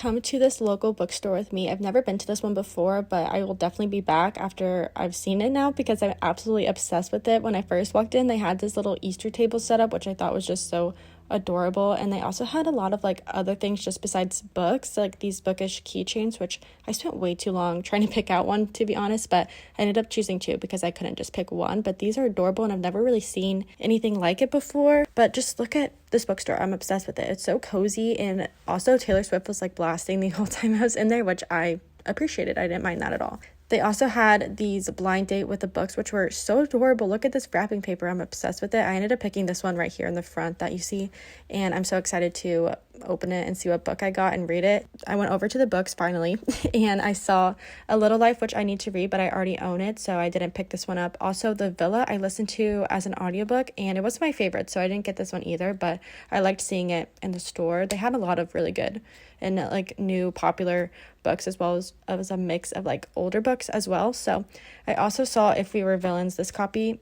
come to this local bookstore with me. I've never been to this one before, but I will definitely be back after I've seen it now because I'm absolutely obsessed with it. When I first walked in, they had this little Easter table set up, which I thought was just so adorable, and they also had a lot of like other things just besides books, like these bookish keychains, which I spent way too long trying to pick out one, to be honest, but I ended up choosing two because I couldn't just pick one. But these are adorable, and I've never really seen anything like it before. But just look at this bookstore. I'm obsessed with it. It's so cozy, and also Taylor Swift was like blasting the whole time I was in there, which I appreciated. I didn't mind that at all. They also had these blind date with the books, which were so adorable. Look at this wrapping paper. I'm obsessed with it. I ended up picking this one right here in the front that you see, and I'm so excited to open it and see what book I got and read it. I went over to the books finally, and I saw A Little Life, which I need to read, but I already own it, so I didn't pick this one up. Also, The Villa I listened to as an audiobook, and it wasn't my favorite, so I didn't get this one either, but I liked seeing it in the store. They had a lot of really good and like new popular books, as well as a mix of like older books as well. So I also saw If We Were Villains. This copy,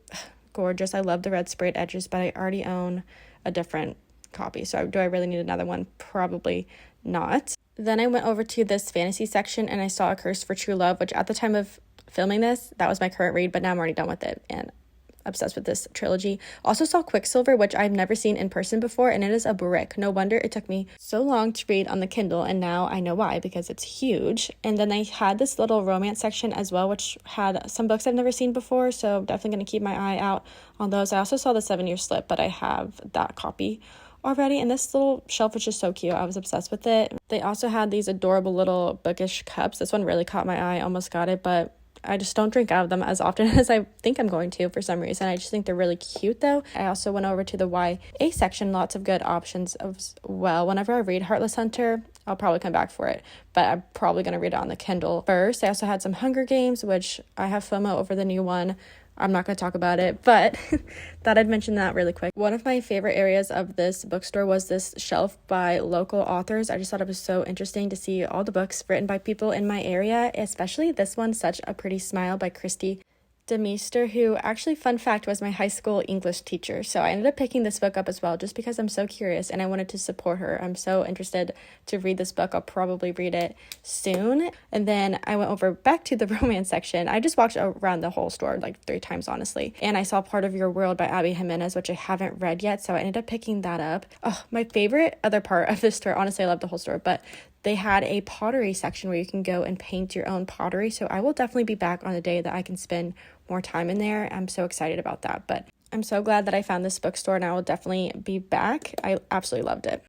gorgeous. I love the red sprayed edges, but I already own a different copy, so do I really need another one? Probably not. Then I went over to this fantasy section, and I saw A Curse for True Love, which at the time of filming this, that was my current read, but now I'm already done with it and obsessed with this trilogy. Also saw Quicksilver, which I've never seen in person before, and it is a brick. No wonder it took me so long to read on the Kindle, and now I know why, because it's huge. And then I had this little romance section as well, which had some books I've never seen before, so definitely going to keep my eye out on those. I also saw The 7 Year Slip, but I have that copy already, and this little shelf was just so cute. I was obsessed with it. They also had these adorable little bookish cups. This one really caught my eye. Almost got it, but I just don't drink out of them as often as I think I'm going to for some reason. I just think they're really cute though. I also went over to the YA section. Lots of good options as well. Whenever I read Heartless Hunter, I'll probably come back for it, but I'm probably going to read it on the Kindle first. I also had some Hunger Games, which I have FOMO over the new one. I'm not going to talk about it, but thought I'd mention that really quick. One of my favorite areas of this bookstore was this shelf by local authors. I just thought it was so interesting to see all the books written by people in my area, especially this one, Such a Pretty Smile by Christy Demeester, who actually, fun fact, was my high school English teacher. So I ended up picking this book up as well, just because I'm so curious and I wanted to support her. I'm so interested to read this book. I'll probably read it soon. And then I went over back to the romance section. I just walked around the whole store like 3 times, honestly. And I saw Part of Your World by Abby Jimenez, which I haven't read yet, so I ended up picking that up. Oh, my favorite other part of this store, honestly, I love the whole store, but they had a pottery section where you can go and paint your own pottery. So I will definitely be back on a day that I can spend more time in there. I'm so excited about that. But I'm so glad that I found this bookstore, and I will definitely be back. I absolutely loved it.